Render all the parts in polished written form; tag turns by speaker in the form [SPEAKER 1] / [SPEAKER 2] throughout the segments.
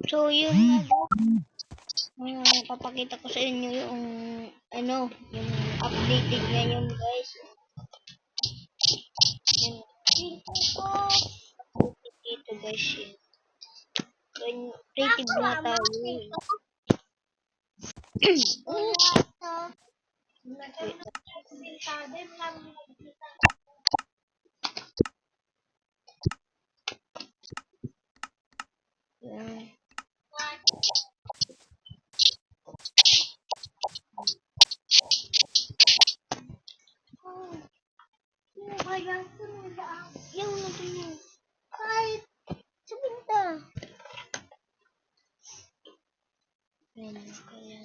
[SPEAKER 1] So, yun nga guys. Papakita ko sa inyo yung yung updated ngayon guys. Yung dito guys. Creative na tayo. Yan. Yung natin yun. Kahit sabinta. Yan. Kaya.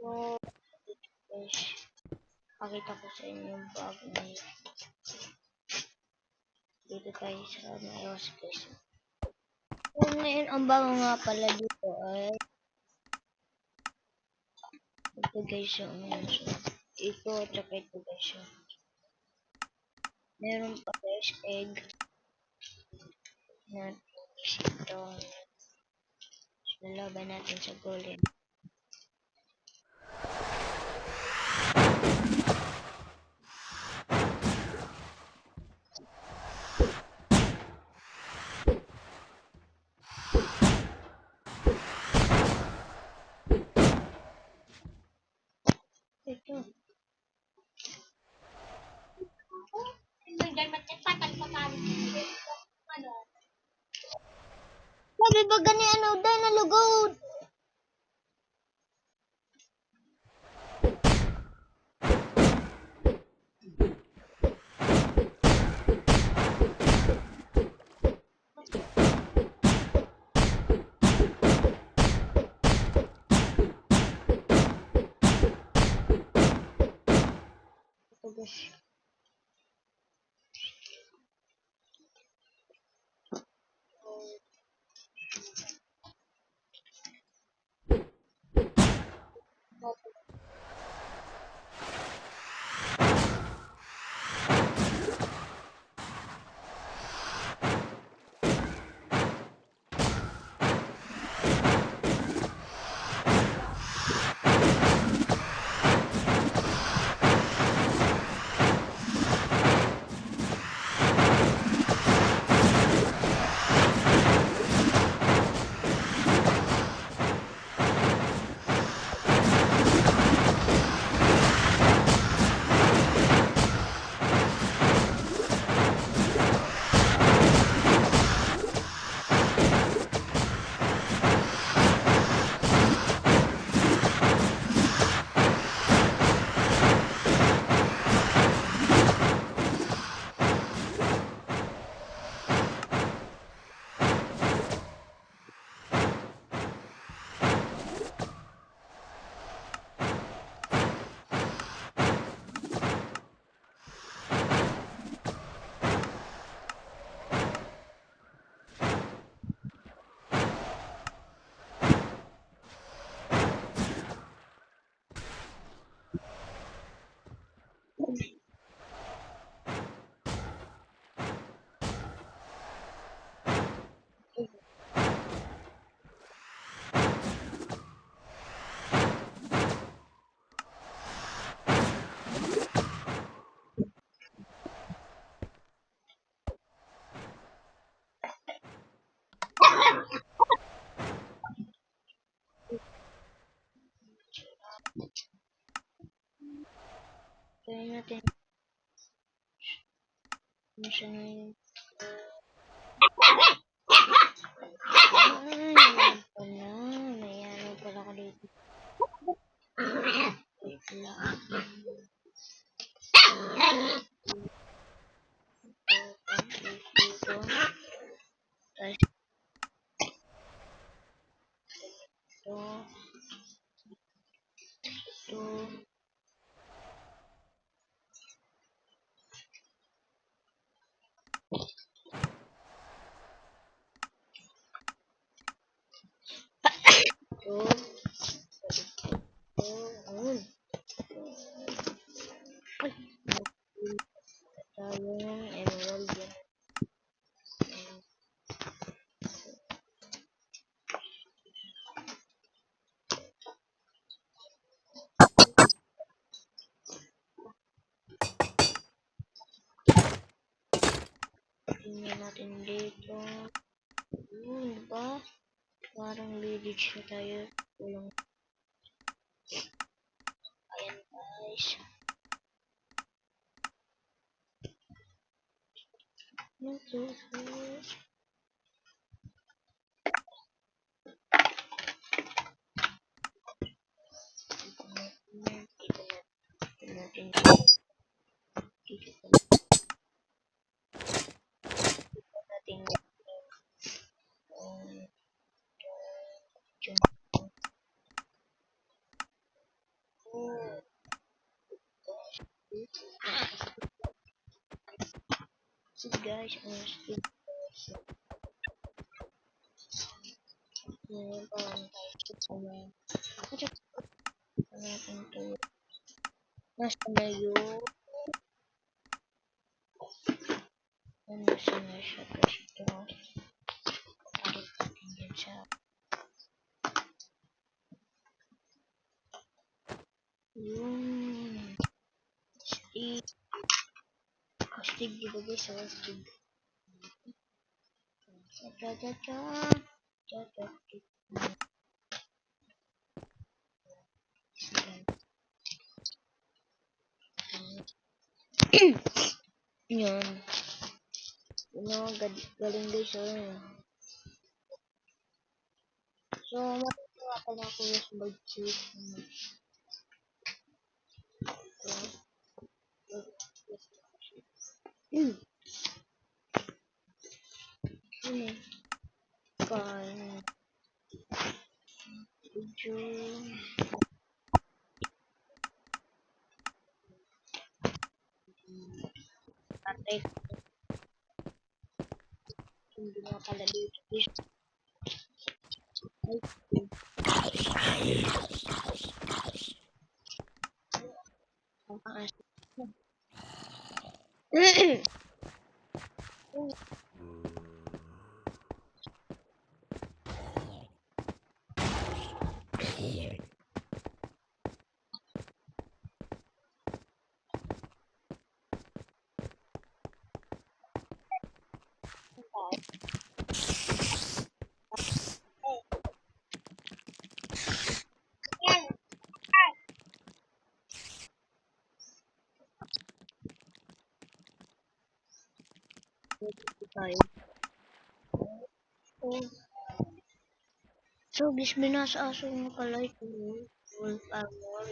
[SPEAKER 1] So, guys. Pakita ko sa inyo yung bago na yun. Dito tayo sa mayos guys. So, ngayon, ang bago nga pala dito ay ito guys yung ito at saka ito guys yung meron pa guys egg natin ito. Lalaban natin sa golem. Ito. Sabi ba gani dahil nalugod? Ito guys. Kaya natin siya na yun. May pala ko dito. Wait lang. ito. Yun, diba? Parang village na tayo. Walang, ayan guys. Ito, natin natin so guys, parang tayo sa natin to. Nasa na yun. Nasa na siya guys ito. Palit natin dyan sa yun. Astig dito guys, astig. Cha-cha-cha. Cha-cha-cha. Yan. Galing guys. So, matutuwa pala ako sa mag-cheat. Yun. Yun. Kan. Medyo. Atay. Hindi nga pala dito. Tayo. So, guys, binasa-aso mo pala ito. Wolf armor.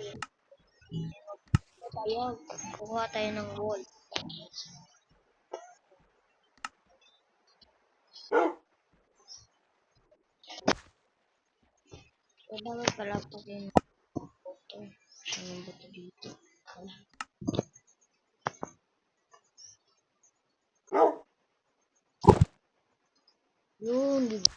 [SPEAKER 1] Tayo. Kuha tayo ng wall. So, dapat pala pagin ito. Saan yung buto dito? Yun, di ba?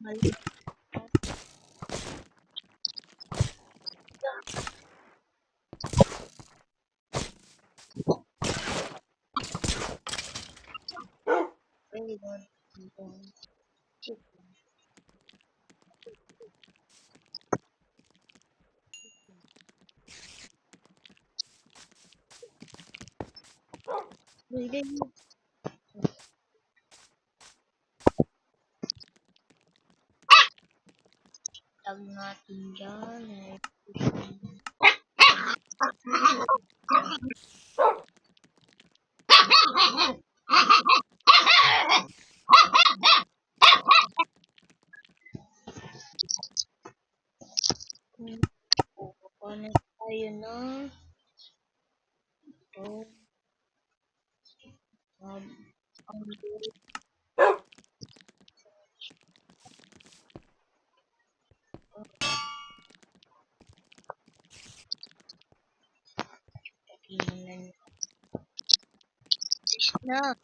[SPEAKER 1] Mali. Very good. Pwede mo. Tag natin dyan. Connect tayo na. Ito. Ang Tingnan na.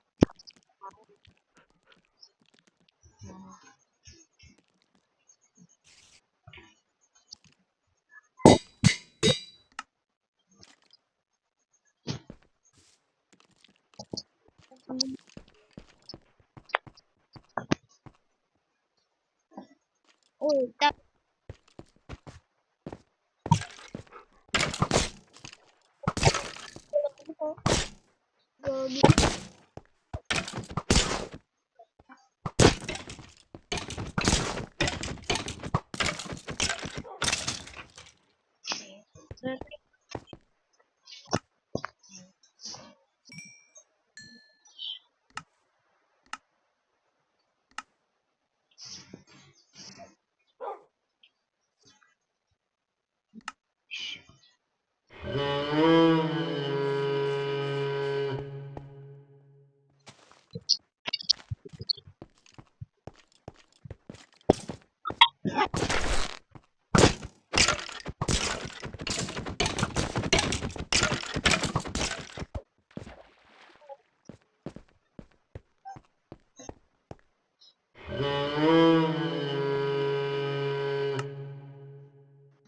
[SPEAKER 1] Oh, gagi.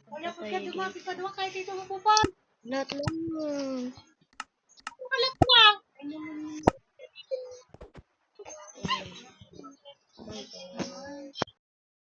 [SPEAKER 1] Wala ko siya dumapit pa doon kahit ito mapupan. Lahat lang. Wala pa.